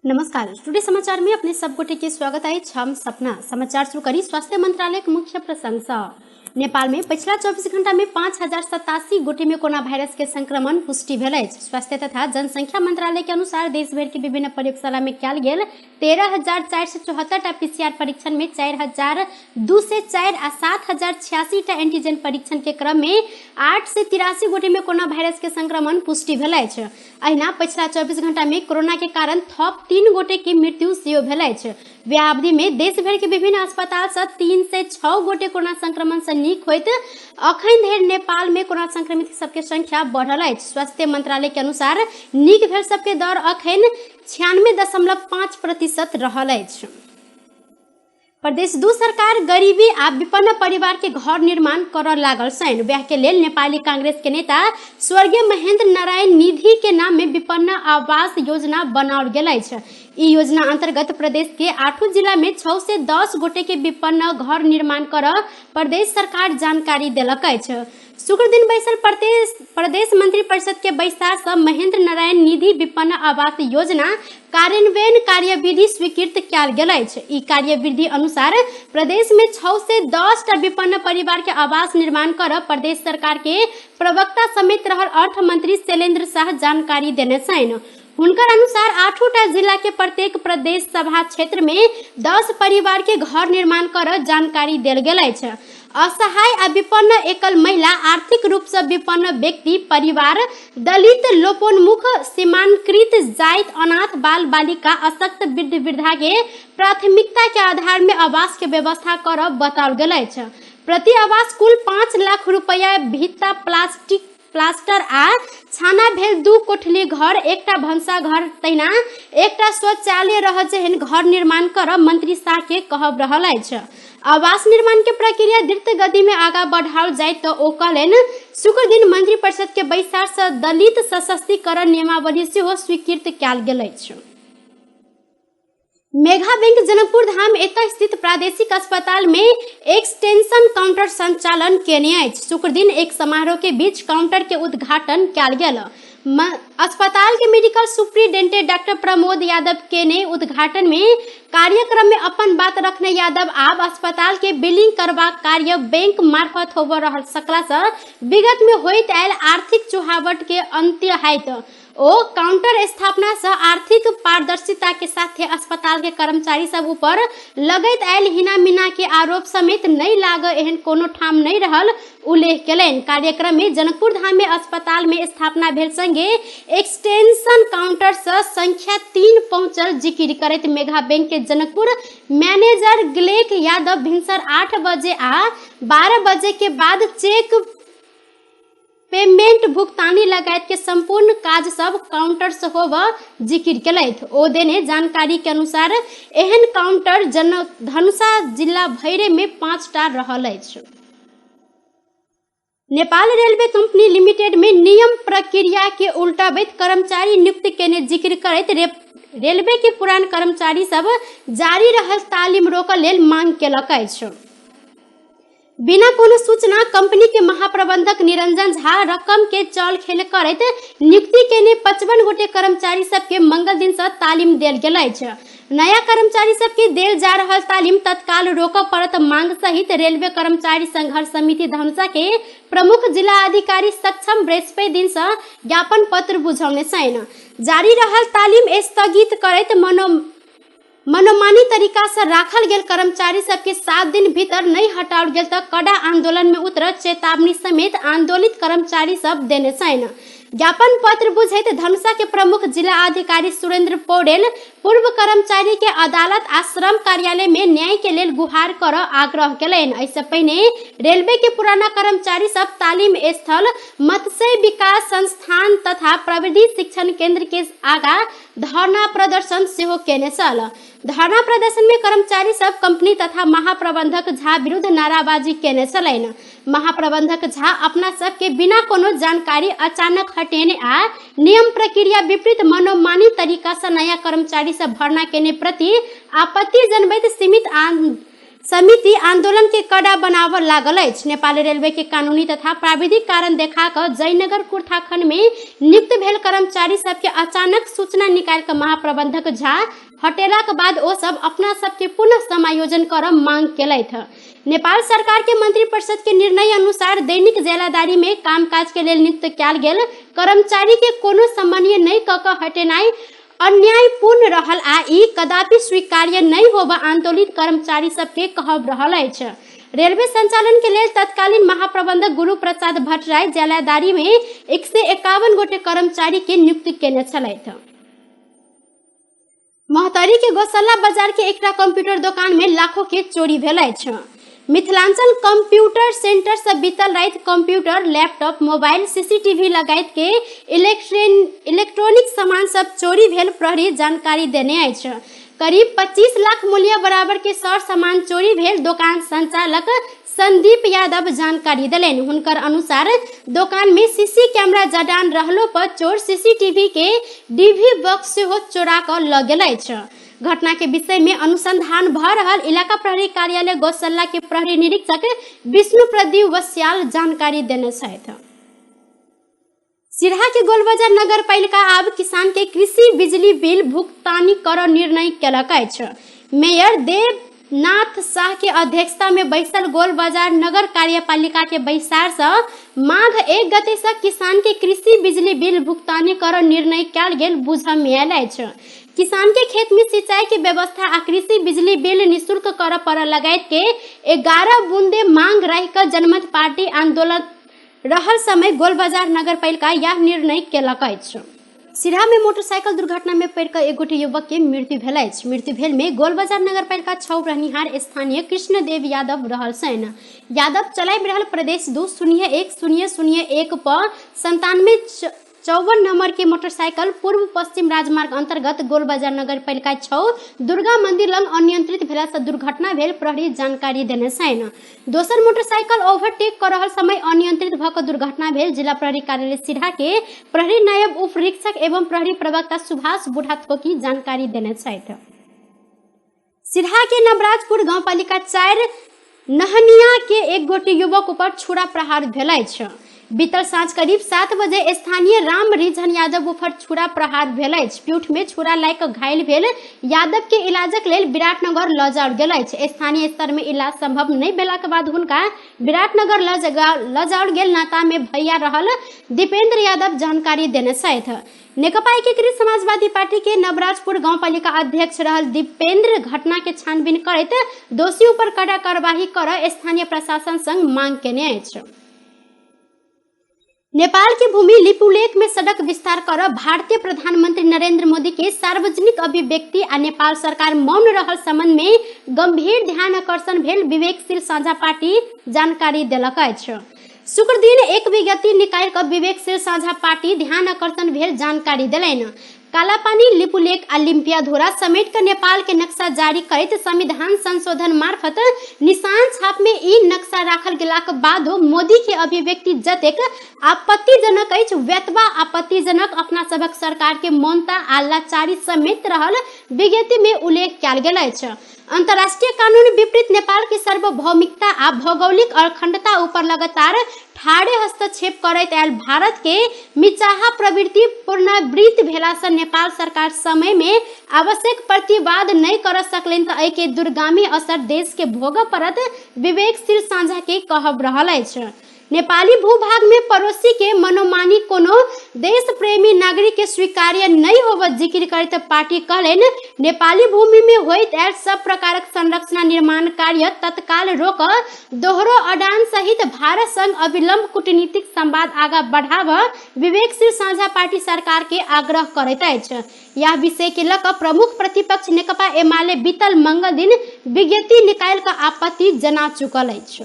नमस्कार। टुडे समाचार में अपने सब गोटे के स्वागत है। हम सपना समाचार शुरू करी। स्वास्थ्य मंत्रालय के मुख्य प्रशंसा। नेपाल में पिछला 24 घंटा में 5087 गोटे में कोरोना वायरस के संक्रमण पुष्टि भेल अछि। स्वास्थ्य तथा जनसंख्या मंत्रालय के अनुसार देश भर के विभिन्न प्रयोगशाला में कयल गेल 13,474 पीसीआर परीक्षण में 4,204 आ 7,086 एंटीजन परीक्षण के क्रम में 8 से 83 गोटे में कोरोना वायरस के संक्रमण पुष्टि भेल अछि। अहिना पिछला 24 घंटा में कोरोना के कारण थप 3 गोटे की मृत्यु सेहो भेल अछि। व्याह अवधि में देश भर के विभिन्न अस्पताल से 3 से 6 गोटे कोरोना संक्रमण से नीक होइत अखन धरि नेपाल में कोरोना संक्रमित सबके संख्या बढ़ल अछि। स्वास्थ्य मंत्रालय के अनुसार नीक भेल सबके दर अखन 96.5% रहल अछि। प्रदेश दू सरकार गरीबी आ विपन्न परिवार के घर निर्माण करऽ लागल छनि। ब्याह के लेल नेपाली कांग्रेस के नेता स्वर्गीय महेंद्र नारायण निधि के नाम में विपन्न आवास योजना बनाओल गेल अछि। ई योजना अंतर्गत प्रदेश के 8 जिला में 6 से 10 गोटे के विपन्न घर निर्माण करऽ प्रदेश सरकार जानकारी देलक अछि। शुक्र दिन बैसल प्रदेश मंत्री परिषद के बैसार से महेंद्र नारायण निधि विपन्न आवास योजना कार्यान्वयन कार्यविधि स्वीकृत कयल गेल अछि। ई कार्यविधि अनुसार प्रदेश में 6 से 10 टा विपन्न परिवार के आवास निर्माण करऽ प्रदेश सरकार के प्रवक्ता समेत रहल अर्थ मंत्री शैलेंद्र शाह जानकारी देने छनि। हुनकर अनुसार 8 टा जिला के प्रत्येक प्रदेश सभा क्षेत्र में 10 परिवार के घर निर्माण करऽ जानकारी देल गेल अछि। असहाय आ विपन्न एकल महिला, आर्थिक रूप से विपन्न व्यक्ति, परिवार, दलित, लोपोन्मुख, सीमांकृत जाति, अनाथ बाल बालिका, अशक्त वृद्ध वृद्धा के प्राथमिकता के आधार में आवास के व्यवस्था करऽ बताओल गेल अछि। प्रति आवास कुल 5 लाख रुपया भित्ता प्लास्टर आ छाना भेल 2 कोठली घर, एकटा भंसा घर तहिना एकटा शौचालय रह जेहन घर निर्माण करऽ मंत्री शाह के कहब रहल अछि। आवास निर्माण के प्रक्रिया द्रुत गति में आगा बढ़ाओल जाए तो ओ कहलनि। शुक्र दिन मंत्री परिषद के बैसार से दलित सशक्तिकरण नियमावली सेहो स्वीकृत कयल गेल अछि। मेघा बैंक जनकपुर धाम एतय स्थित प्रादेशिक अस्पताल में एक्सटेंशन काउंटर संचालन केने अछि। शुक्र दिन एक समारोह के बीच काउंटर के उद्घाटन कयल गेल। अस्पताल के medical superintendent doctor Pramod Yadav के ने उद्घाटन में कार्यक्रम में अपन बात रखने यादव आब अस्पताल के बिलिंग करबाक कार्य बैंक मार्फत होबऽ रहल सकला से विगत में होइत आयल आर्थिक चुहावट के अंत्य हैत। ओ काउंटर स्थापना से आर्थिक पारदर्शिता के साथ अस्पताल के कर्मचारी सब ऊपर लगैत आयल हिना मिना के आरोप समेत नहीं लागऽ एहन कोनो ठाम नहीं रहल उल्लेख केलनि। कार्यक्रम में जनकपुर धाम में अस्पताल में स्थापना भेल संगे एक्सटेंशन काउंटर से संख्या 3 पहुंचल जिक्र करैत मेघा बैंक के जनकपुर मैनेजर ग्लेक यादव भिनसर 8 बजे आ 12 बजे के बाद चेक पेमेंट भुगतानी लगायत के संपूर्ण काज सब काउंटर से होबऽ जिक्र केलथि। ओ देने जानकारी के अनुसार एहन काउंटर धनुषा जिला भैरे में 5 टा रहल अछि। नेपाल रेलवे कंपनी लिमिटेड में नियम प्रक्रिया के उल्टाबैत कर्मचारी नियुक्त केने जिक्र करैत रेलवे के पुरान कर्मचारी सब जारी रहल तालीम रोकऽ लेल मांग केलक अछि। बिना कोनो सूचना कंपनी के महाप्रबंधक निरंजन झा रकम के चल खेल करैत नियुक्ति केने 55 गोटे कर्मचारी सबके मंगल दिन से तालीम देल गेल अछि। नया कर्मचारी सबके देल जा रहल तालीम तत्काल रोकऽ पड़त मांग सहित रेलवे कर्मचारी संघर्ष समिति धनुषा के प्रमुख जिला अधिकारी सक्षम बृहस्पति दिन से ज्ञापन पत्र बुझौने छनि। जारी रहल तालीम स्थगित करैत मनोमानी तरीका से राखल गेल कर्मचारी सबके 7 दिन भीतर नहीं हटाओल गेल तो कड़ा आंदोलन में उतर चेतावनी समेत आंदोलित कर्मचारी सब देने छनि। ज्ञापन पत्र बुझैत धनुषा के प्रमुख जिला अधिकारी सुरेंद्र पौडेल पूर्व कर्मचारी के अदालत आ श्रम कार्यालय में न्याय के लेल गुहार करऽ आग्रह केलनि। ऐसे पहिने रेलवे के पुराना कर्मचारी सब तालीम स्थल, मत्स्य विकास संस्थान तथा प्रविधि शिक्षण केंद्र के आगा धरना प्रदर्शन सेहो केने छल। धरना प्रदर्शन में कर्मचारी सब कंपनी तथा महाप्रबंधक झा विरुद्ध नाराबाजी केने छलनि। महाप्रबंधक झा अपना सब के बिना कोनो जानकारी अचानक हटेने आ नियम प्रक्रिया विपरीत मनोमानी तरीका से नया कर्मचारी सब भरना केने प्रति आपत्ति जनबैत समिति आंदोलन के कड़ा बनाव लागल अछि। नेपाली रेलवे के कानूनी तथा प्राविधिक कारण देखा क जयनगर कुर्थाखंड में नियुक्त भेल कर्मचारी सबके अचानक सूचना निकाल क महाप्रबंधक झा हटेला के बाद ओ सब अपना सबके पुनः समायोजन कर मांग केलैथ। नेपाल सरकार के मंत्री परिषद के निर्णय अनुसार दैनिक जेलादारी में कामकाज के लेल नियुक्त कयल गेल कर्मचारी के कोनो सम्मानीय नहीं क क हटेनाई अन्यायपूर्ण रहल आ ई कदापि स्वीकार्य नहीं होब आंदोलित कर्मचारी सबके कहब रहल अछि। रेलवे संचालन के लेल तत्कालीन महाप्रबंधक गुरु प्रसाद भट्टराय जेलादारी में 151 गोटे कर्मचारी के नियुक्त केने छलैथ। महतरी के गौशाला बाजार के एकटा कंप्यूटर दुकान में लाखों के चोरी भेल अछि। मिथिलांचल कंप्यूटर सेंटर से बीतल राति कंप्यूटर, लैपटॉप, मोबाइल, सीसीटीवी लगायत के इलेक्ट्रॉनिक सामान सब चोरी भेल प्रहरी जानकारी देने अछि। करीब 25 लाख मूल्य बराबर के सर सामान चोरी भेल दुकान संचालक संदीप यादव जानकारी दिलेन। हुनकर अनुसार दुकान में सीसी कैमरा जडान रहलो पर चोर सीसीटीवी के डीवी बॉक्स से हो चोरा कर ल गेल अछि। घटना के विषय में अनुसंधान भ रहल इलाका प्रहरी कार्यालय गौशाला के प्रहरी निरीक्षक विष्णु प्रदीप वस्याल जानकारी देने छथि। सिरहा के गोलबाजार नगर पालिका आब किसान के कृषि बिजली बिल भुगतानी कर निर्णय केलक अछि। मेयर देवनाथ शाह के अध्यक्षता में बैसल गोलबाजार नगर कार्यपालिका के बैसार से माघ 1 गते से किसान के कृषि बिजली बिल भुगतानी कर निर्णय कयल गेल बुझ में आयल अछि। किसान के खेत में सिंचाई के व्यवस्था आ कृषि बिजली बिल निःशुल्क कर पर लगायत के 11 बूंदे मांग रह कर जनमत पार्टी आंदोलन रहल समय गोलबाजार नगर पालिका यह निर्णय केलक अछि। सिरहा में मोटरसाइकिल दुर्घटना में पड़ कर एक गोटे युवक के मृत्यु भेल अछि। मृत्यु भेल में गोलबाजार नगर पालिका 6 रहनिहार स्थानीय कृष्णदेव यादव रहल छनि। यादव चलाबि रहल प्रदेश 20101 पर 9754 नंबर के मोटरसाइकिल पूर्व पश्चिम राजमार्ग अंतर्गत गोलबाजार नगर पालिका 6 दुर्गा मंदिर लंग अनियंत्रित भेला से दुर्घटना भेल प्रहरी जानकारी देने छनि। दोसर मोटरसाइकिल ओवरटेक कर रहल समय अनियंत्रित भ क दुर्घटना भेल। जिला प्रहरी कार्यालय सिरहा के प्रहरी नायब उप निरीक्षक एवं प्रहरी प्रवक्ता सुभाष बुढ़ाथोकी जानकारी देने छथि। सिरहा के नवराजपुर गांव पालिका 4 नहनिया के एक गोटे युवक ऊपर छुरा प्रहार भेल अछि। बीतल साँझ करीब 7 बजे स्थानीय राम रिझन यादव ऊपर छुरा प्रहार भेल अछि। पीठ में छुरा लाग घायल भेल यादव के इलाजक लेल विराटनगर ल जाओल गेल अछि। स्थानीय स्तर में इलाज संभव नहीं भेला के बाद हुनका विराटनगर ल जाओल गेल। नाता में भैया रहल दीपेंद्र यादव जानकारी देने छथि। नेकपा एकीकृत समाजवादी पार्टी के नवराजपुर गांव पालिका अध्यक्ष रहल दीपेंद्र घटना के छानबीन करैत दोषी ऊपर कड़ा कार्रवाई कर स्थानीय प्रशासन संग मांग केने अछि। नेपाल के भूमि लिपुलेख में सड़क विस्तार कर भारतीय प्रधानमंत्री नरेंद्र मोदी के सार्वजनिक अभिव्यक्ति आ नेपाल सरकार मौन रहल संबंध में गंभीर ध्यान आकर्षण भेल विवेकशील साझा पार्टी जानकारी देलक अछि। शुक्र दिन एक विज्ञप्ति निकाल कर विवेकशील साझा पार्टी ध्यान आकर्षण भेल जानकारी दिलैन। कालापानी लिपुलेख आ लिम्पियाधुरा समेट कर नेपाल के नक्शा जारी करैत संविधान संशोधन मार्फत निशान छाप में ई नक्शा राखल गेला के बाद मोदी के अभिव्यक्ति जतेक आपत्तिजनक अछि वेतबा आपत्तिजनक अपना सबक सरकार के मौनता आ लाचारी समेत रहल विज्ञप्ति में उल्लेख कयल गेल अछि। अंतर्राष्ट्रीय कानून विपरीत नेपाल के सार्वभौमिकता आ भौगोलिक अखंडता ऊपर लगातार ठाड़े हस्तक्षेप करैत आयल भारत के मिचाहा प्रवृत्ति पुनरावृत्त भेला से नेपाल सरकार समय में आवश्यक प्रतिवाद नहीं कर सकलनि त एहि के दूरगामी असर देश के भोग पड़त विवेकशील साझा के कहब रहल अछि। नेपाली भूभाग में पड़ोसी के मनोमानी कोनो देश प्रेमी नागरिक के स्वीकार्य नहीं होब जिक्र करत पार्टी कहलनि नेपाली भूमि में होइत आयल सब प्रकारक संरक्षण निर्माण कार्य तत्काल रोक दोहरो अडान सहित भारत संग अविलंब कूटनीतिक संवाद आगा बढ़ाव विवेकशील साझा पार्टी सरकार के आग्रह करैत अछि। यह विषय के लक प्रमुख प्रतिपक्ष नेकपा एमाले बीतल मंगल दिन विज्ञप्ति निकाल कर आपत्ति जना चुकल अछि।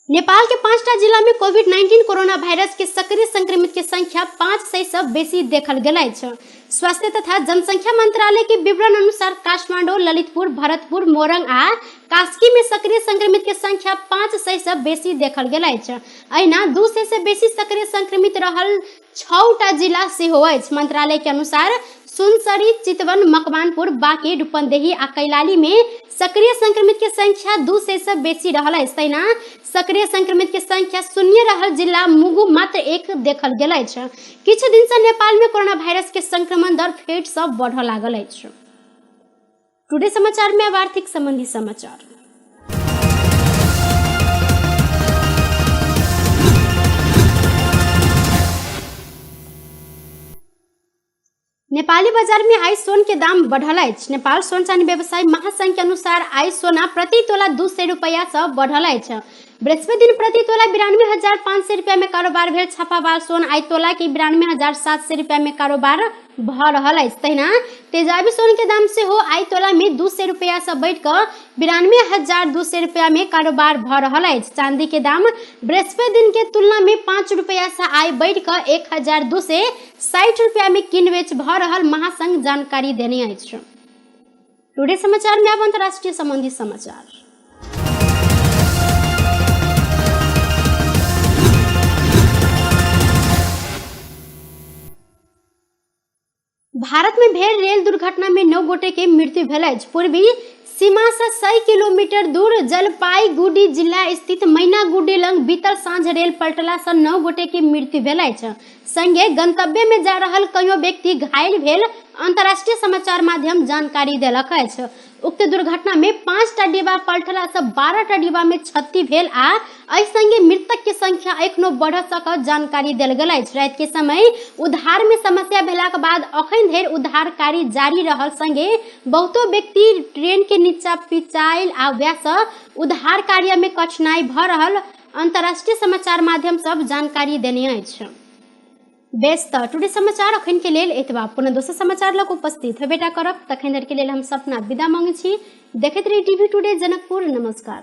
नेपाल के 5टा जिला में कोविड-19 कोरोना वायरस के सक्रिय संक्रमित के संख्या 500 से बेसी देखल गेल अछि। स्वास्थ्य तथा जनसंख्या मंत्रालय के विवरण अनुसार काठमांडू, ललितपुर, भरतपुर, मोरंग आ कास्की में सक्रिय संक्रमित के संख्या 500 से बेसी देखल गेल अछि। अहिना 200 से बेसी सक्रिय संक्रमित रहल 6टा जिला सेहो अछि। मंत्रालय के अनुसार सुनसरी, चितवन, मकवानपुर, बांकी, रूपंदेही आ कैलाली में सक्रिय संक्रमित के संख्या 200 से बेसी रहल अछि। तहिना सक्रिय संक्रमित के संख्या शून्य रहल जिला मुगु मात्र 1 देखल गेल अछि। किछु दिन से नेपाल में कोरोना वायरस के संक्रमण दर फेर से बढ़ लागल अछि। टुडे समाचार में अब आर्थिक संबंधी समाचार। नेपाली बाजार में आई सोन के दाम बढ़ल अछि। नेपाल सोन चांदी व्यवसाय महासंघ के अनुसार आई सोना प्रति तोला 200 रुपया से बढ़ल अछि। बृहस्पति दिन प्रति तोला 92,500 रुपया में कारोबार भेल। छापावार सोन आई तोला के 92,700 रुपया में कारोबार भ रहल अछि। तहिना तेजाबी सोन के दाम से हो आई तोला में 200 रुपया से बढ़ कर 92,200 रुपया में कारोबार भ रहल अछि। चांदी के दाम बृहस्पति दिन के तुलना में 5 रुपया से आई बढ़ कर 1,260 रुपया में किन बेच भ रहल महासंघ जानकारी देने अछि। टुडे समाचार में अब अंतर्राष्ट्रीय संबंधी समाचार। भारत में भेल रेल दुर्घटना में 9 गोटे के मृत्यु भेल अछि। पूर्वी सीमा से 100 किलोमीटर दूर जलपाईगुड़ी जिला स्थित मैनागुड़ी लंग बीतल साँझ रेल पलटला से 9 गोटे के मृत्यु भेल अछि। संगे गंतव्य में जा रहल कईयो व्यक्ति घायल भेल अंतर्राष्ट्रीय समाचार माध्यम जानकारी देलक अछि। उक्त दुर्घटना में 5 टा डिब्बा पलटला से 12 टा डिब्बा में क्षति भेल आ एहि संगे मृतक के संख्या एखनो बढ़ सकल जानकारी देल गेल अछि। रात के समय उद्धार में समस्या भेलाक बाद अखन धरि उद्धार कार्य जारी रहल। संगे बहुतो व्यक्ति ट्रेन के नीचा पिचाइल आ वैसे उद्धार कार्य में कठिनाई भ रहल अंतर्राष्ट्रीय समाचार माध्यम सब जानकारी देने अछि। बेस त टुडे समाचार अखन के लेल एतबा। पुनः दोसर समाचार लग उपस्थित हेबेटा करब। तखन धरि के लेल हम सपना विदा मांगे छी। देखैत रही टीवी टुडे जनकपुर। नमस्कार।